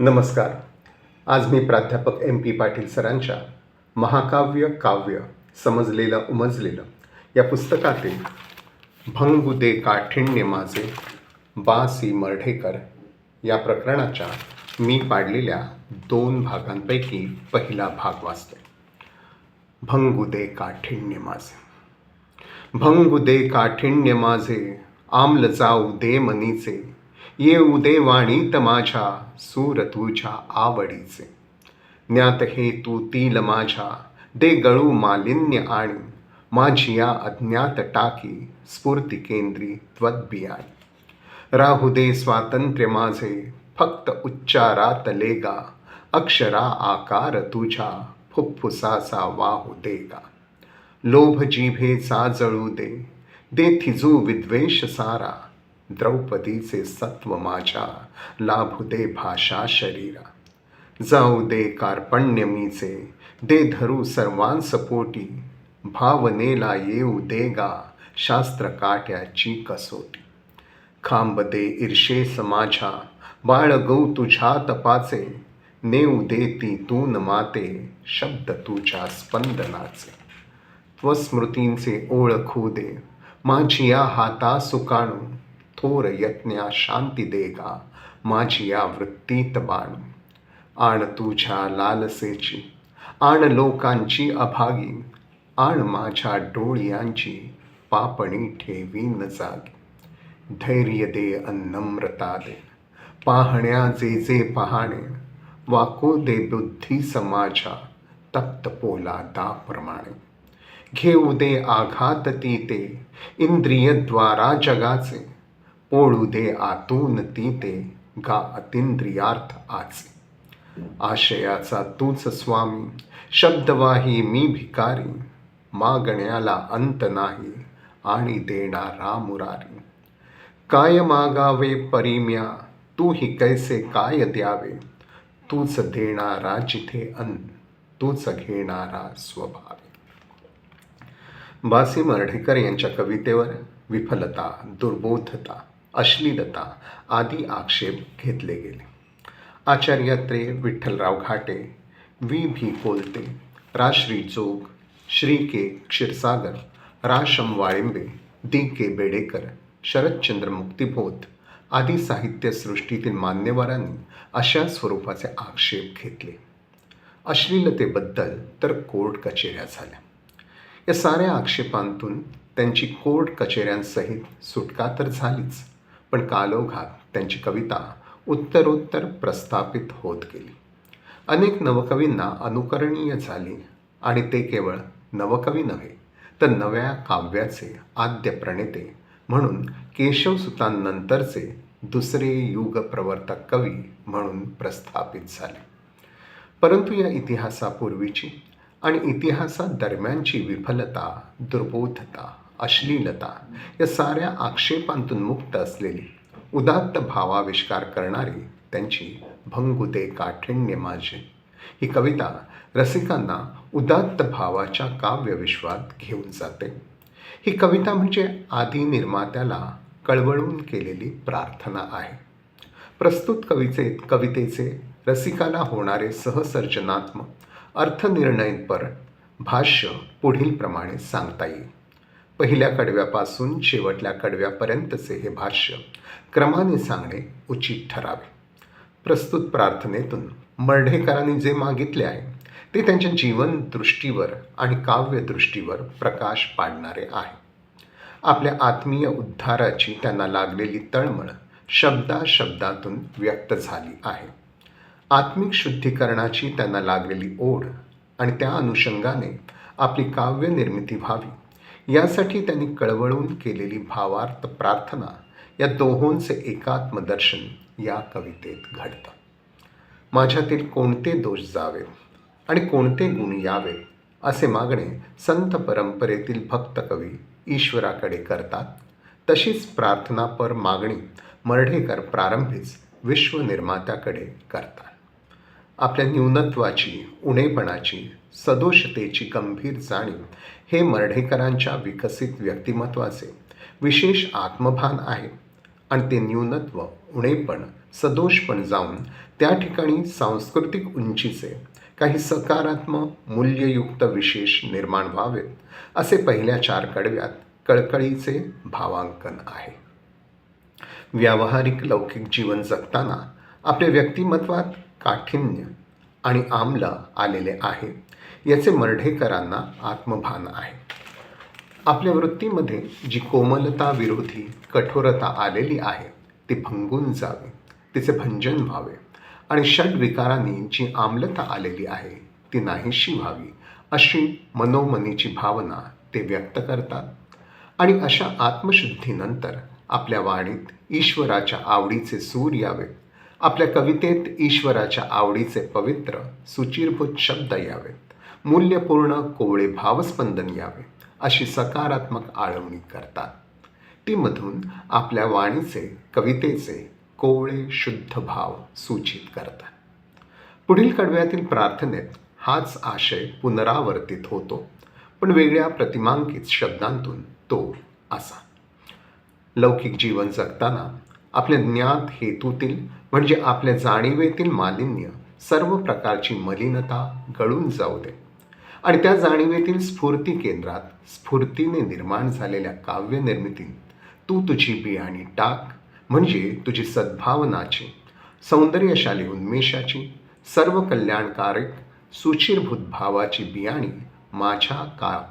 नमस्कार. आज मी प्राध्यापक MP पाटील सरांच्या महाकाव्य काव्य समजलेलं उमजलेलं या पुस्तकातील भंगू दे काठिण्य माझे बा.सी. मर्ढेकर या प्रकरणाच्या मी पाडलेल्या 2 भागांपैकी पहिला भाग वाचतो. भंगू दे काठिण्य माझे. भंगू दे काठिण्य माझे आम्ल जाऊ दे मनीचे, येऊ दे वाणीत माझ्या सूर तुझ्या आवडीचे. ज्ञात हे तू तील माझ्या दे गळू मालिन्य आणि माझी या अज्ञात टाकी स्फूर्ती केंद्री त्वद्बियाणी. राहू दे स्वातंत्र्य माझे फक्त उच्चारात लेगा, अक्षरा आकार तुझ्या फुफ्फुसाचा वाहू देगा. लोभ जिभेचा जळू दे, दे थिजू विद्वेष सारा, द्रौपदीचे सत्व माझ्या लाभू दे भाषा शरीरा. जाऊ दे कार्पण्य मीचे, दे धरू सर्वांस पोटी, भावनेला येऊ देगा शास्त्र काट्याची कसोटी. खांब दे ईर्षेस माझ्या बाळगू तुझ्या तपाचे, नेऊ दे ती तून माते शब्द तुझ्या स्पंदनाचे. त्वस्मृतींचे ओळखू दे माझी या हाता सुकाणू, थोर यज्ञा शांती देगा माझी या वृत्तीत बाणू. आण तुझ्या लालसेची, आण लोकांची अभागी, आण माझ्या डोळ्यांची पापणी ठेवीन जागी. धैर्य दे अनम्रता दे पाहण्या जे जे पाहणे, वाको दे बुद्धीस माझ्या तप्त पोलादाप्रमाणे. घेऊ दे आघात ती ते इंद्रियद्वारा जगाचे, पोळू दे आतून ती ते गा अतिंद्रियार्थ आचे. आशयाचा तूच स्वामी शब्दवाही मी भिकारी, मागण्याला अंत नाही आणि देणारा मुरारी. काय मागावे परिम्या तूही कैसे काय द्यावे, तूच देणारा जिथे अन्न तूच घेणारा स्वभावे. बा.सी. मर्ढेकर यांच्या कवितेवर विफलता, दुर्बोधता, अश्लीलता आदी आक्षेप घेतले गेले. आचार्य त्रे. विठ्ठलराव घाटे, V.V. कोलते, रा.श्री. जोग, श्री के. क्षीरसागर, रा.शं. वाळिंबे, दी.के. बेडेकर, शरदचंद्र मुक्तिबोध आदी साहित्यसृष्टीतील मान्यवरांनी अशा स्वरूपाचे आक्षेप घेतले. अश्लीलतेबद्दल तर कोर्ट कचेऱ्या झाल्या. या साऱ्या आक्षेपांतून त्यांची कोर्ट कचेऱ्यांसहित सुटका तर झालीच, पण कालोघात त्यांची कविता उत्तरोत्तर प्रस्थापित होत गेली. अनेक नवकवींना अनुकरणीय झाली आणि ते केवळ नवकवी नव्हे तर नव्या काव्याचे आद्य प्रणेते म्हणून केशवसुतांनंतरचे दुसरे युग प्रवर्तक कवी म्हणून प्रस्थापित झाले. परंतु या इतिहासापूर्वीची आणि इतिहासादरम्यानची विफलता, दुर्बोधता, अश्लीलता या साऱ्या आक्षेपांतून मुक्त असलेली उदात्त भावाविष्कार करणारी त्यांची भंगू दे काठिण्य माझे ही कविता रसिकांना उदात्त भावाच्या काव्यविश्वात घेऊन जाते. ही कविता म्हणजे आदी निर्मात्याला कळवळून केलेली प्रार्थना आहे. प्रस्तुत कवितेचे रसिकाला होणारे सहसर्जनात्मक अर्थनिर्णयपर भाष्य पुढील प्रमाणे सांगता येईल. पहिल्या कडव्यापासून शेवटल्या कडव्यापर्यंतचे हे भाष्य क्रमाने सांगणे उचित ठरावे. प्रस्तुत प्रार्थनेतून मर्ढेकरांनी जे मागितले आहे ते त्यांच्या जीवनदृष्टीवर आणि काव्यदृष्टीवर प्रकाश पाडणारे आहे. आपल्या आत्मीय उद्धाराची त्यांना लागलेली तळमळ शब्दाशब्दातून व्यक्त झाली आहे. आत्मिक शुद्धीकरणाची त्यांना लागलेली ओढ आणि त्या अनुषंगाने आपली काव्य निर्मिती व्हावी यासाठी त्यांनी कळवळून केलेली भावार्थ प्रार्थना या दोहोंचे एकात्मदर्शन या कवितेत घडतं. माझ्यातील कोणते दोष जावेत आणि कोणते गुण यावेत असे मागणे संत परंपरेतील भक्त कवी ईश्वराकडे करतात. तशीच प्रार्थनापर मागणी मर्ढेकर प्रारंभीच विश्वनिर्मात्याकडे करतात. आपल्या न्यूनत्वाची, उणेपणाची, सदोषतेची गंभीर जाणीव हे मर्ढेकरांच्या विकसित व्यक्तिमत्वाचे विशेष आत्मभान आहे आणि ते न्यूनत्व, उणेपण, सदोषपण जाऊन त्या ठिकाणी सांस्कृतिक उंचीचे काही सकारात्मक मूल्ययुक्त विशेष निर्माण व्हावेत, असे पहिल्या 4 कडव्यात कळकळीचे भावांकन आहे. व्यावहारिक लौकिक जीवन जगताना आपल्या व्यक्तिमत्वात काठिण्य आणि आम्ल आलेले आहे, याचे मर्ढेकरांना आत्मभान आहे. आपल्या वृत्तीमध्ये जी कोमलता विरोधी कठोरता आलेली आहे ती भंगून जावी, तिचे भंजन व्हावे आणि षड्विकारांनी जी आम्लता आलेली आहे ती नाहीशी व्हावी, अशी मनोमनीची भावना ते व्यक्त करतात. आणि अशा आत्मशुद्धीनंतर आपल्या वाणीत ईश्वराच्या आवडीचे सूर यावेत, आपल्या कवितेत ईश्वराच्या आवडीचे पवित्र सुचिरभूत शब्द यावेत, मूल्यपूर्ण कोवळे भावस्पंदन यावे, अशी सकारात्मक आळवणी करतात. ती मधून आपल्या वाणीचे, कवितेचे कोवळे शुद्ध भाव सूचित करतात. पुढील कडव्यातील प्रार्थनेत हाच आशय पुनरावर्तित होतो, पण वेगळ्या प्रतिमांकित शब्दांतून. तो असा: लौकिक जीवन जगताना आपल्या ज्ञात हेतूतील म्हणजे आपल्या जाणीवेतील मालिन्य, सर्व प्रकारची मलिनता गळून जाऊ दे आणि त्या जाणीवेतील स्फूर्ती केंद्रात स्फूर्तीने निर्माण झालेल्या काव्य निर्मितीत तू तुझी बियाणी टाक, म्हणजे तुझी सद्भावनाची, सौंदर्यशाली उन्मेषाची, सर्व कल्याणकारक सुचिरभूत भावाची बियाणी माझ्या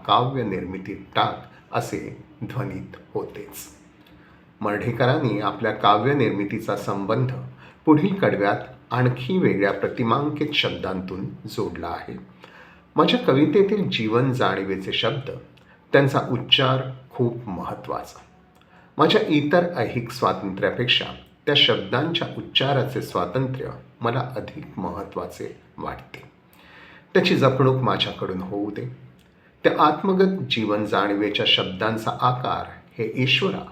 काव्य निर्मितीत टाक, असे ध्वनित होतेच. मर्ढेकरांनी आपल्या काव्य निर्मितीचा संबंध पुढील कडव्यात आणखी वेगळ्या प्रतिमांकित शब्दांतून जोडला आहे. माझ्या कवितेतील जीवन जाणीवेचे शब्द, त्यांचा उच्चार खूप महत्त्वाचा. माझ्या इतर ऐहिक स्वातंत्र्यापेक्षा त्या शब्दांच्या उच्चाराचे स्वातंत्र्य मला अधिक महत्त्वाचे वाटते. त्याची जपणूक माझ्याकडून होऊ दे. त्या आत्मगत जीवन जाणीवेच्या शब्दांचा आकार हे ईश्वरा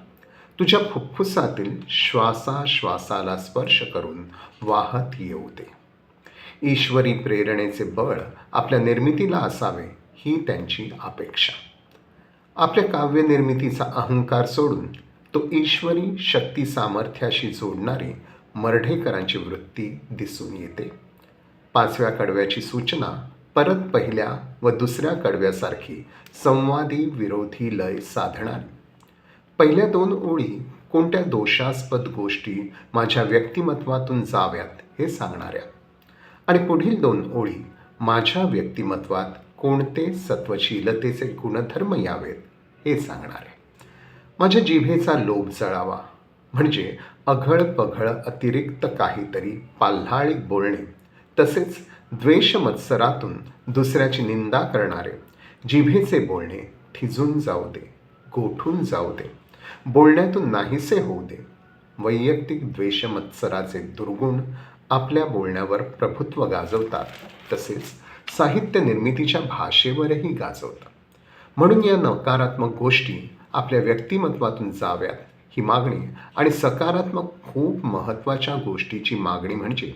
तुझ्या फुफ्फुसातील श्वासाश्वासाला स्पर्श करून वाहत येऊ दे. ईश्वरी प्रेरणेचे बळ आपल्या निर्मितीला असावे, ही त्यांची अपेक्षा. आपल्या काव्य निर्मितीचा अहंकार सोडून तो ईश्वरी शक्ती सामर्थ्याशी जोडणारी मर्ढेकरांची वृत्ती दिसून येते. 5व्या कडव्याची सूचना परत पहिल्या व दुसऱ्या कडव्यासारखी संवादी विरोधी लय साधणारी. पहिल्या 2 ओळी कोणत्या दोषास्पद गोष्टी माझ्या व्यक्तिमत्वातून जाव्यात हे सांगणाऱ्या, आणि पुढील 2 ओळी माझ्या व्यक्तिमत्वात कोणते सत्वशीलतेचे गुणधर्म यावेत हे सांगणारे. माझ्या जिभेचा लोभ जळावा, म्हणजे अघळ पघळ अतिरिक्त काहीतरी पाल्हाळिक बोलणे, तसेच द्वेषमत्सरातून दुसऱ्याची निंदा करणारे जिभेचे बोलणे थिजून जाऊ दे, गोठून जाऊ दे, बोलण्यातून नाहीसे होऊ दे. वैयक्तिक द्वेषमत्सराचे दुर्गुण आपल्या बोलण्यावर प्रभुत्व गाजवतात, तसेच साहित्य निर्मितीच्या भाषेवरही गाजवतात. म्हणून या नकारात्मक गोष्टी आपल्या व्यक्तिमत्वातून जाव्यात ही मागणी, आणि सकारात्मक खूप महत्त्वाच्या गोष्टीची मागणी म्हणजे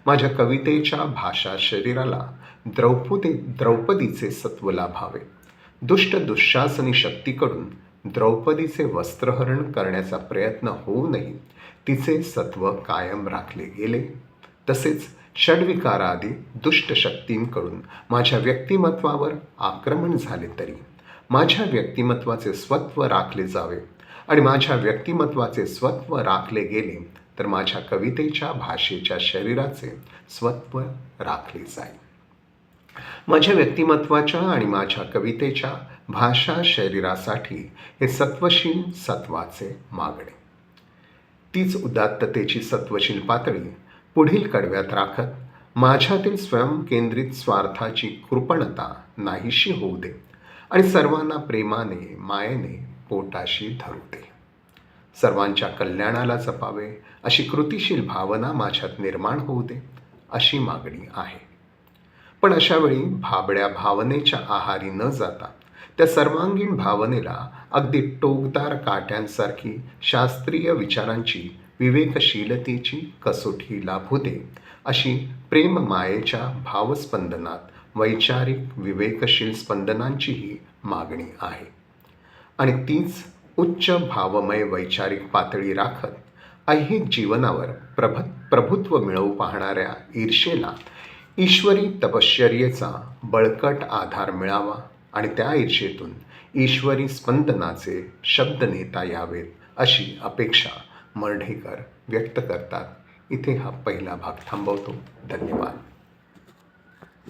माझ्या कवितेच्या भाषा शरीराला द्रौपदीचे सत्व लाभावे. दुष्ट दुःशासनी शक्तीकडून द्रौपदीचे वस्त्रहरण करण्याचा प्रयत्न होऊनही तिचे सत्व कायम राखले गेले. तसेच षड्विकारादी दुष्ट शक्तींकडून माझ्या व्यक्तिमत्वावर आक्रमण झाले तरी माझ्या व्यक्तिमत्वाचे स्वत्व राखले जावे, आणि माझ्या व्यक्तिमत्वाचे स्वत्व राखले गेले तर माझ्या कवितेच्या भाषेच्या शरीराचे स्वत्व राखले जाईल. माझ्या व्यक्तिमत्वाच्या आणि माझ्या कवितेच्या भाषा शरीरासाठी हे सत्वशील सत्वाचे मागणे. तीच उदात्ततेची सत्वशील पातळी पुढील कडव्यात राखत माझ्यातील स्वयंकेंद्रित स्वार्थाची कृपणता नाहीशी होऊ दे, आणि सर्वांना प्रेमाने मायेने पोटाशी धरू दे. सर्वांच्या कल्याणाला जपावे अशी कृतिशील भावना माझ्यात निर्माण होऊ दे, अशी मागणी आहे. पण अशावेळी भाबड्या भावनेच्या आहारी न जाता त्या सर्वांगीण भावनेला अगदी टोकदार काट्यांसारखी शास्त्रीय विचारांची, विवेकशीलतेची कसोटी लाभू दे, अशी प्रेम मायेच्या भावस्पंदनात वैचारिक विवेकशील स्पंदनांचीही मागणी आहे. आणि तीच उच्च भावमय वैचारिक पातळी राखत ऐहिक जीवनावर प्रभुत्व मिळवू पाहणाऱ्या ईर्षेला ईश्वरी तपश्चर्येचा बळकट आधार मिळावा आणि त्या ईर्षेतून ईश्वरी स्पंदनाचे शब्द नेता यावेत अशी अपेक्षा मर्ढेकर व्यक्त करतात. इथे हा पहिला भाग थांबवतो. धन्यवाद.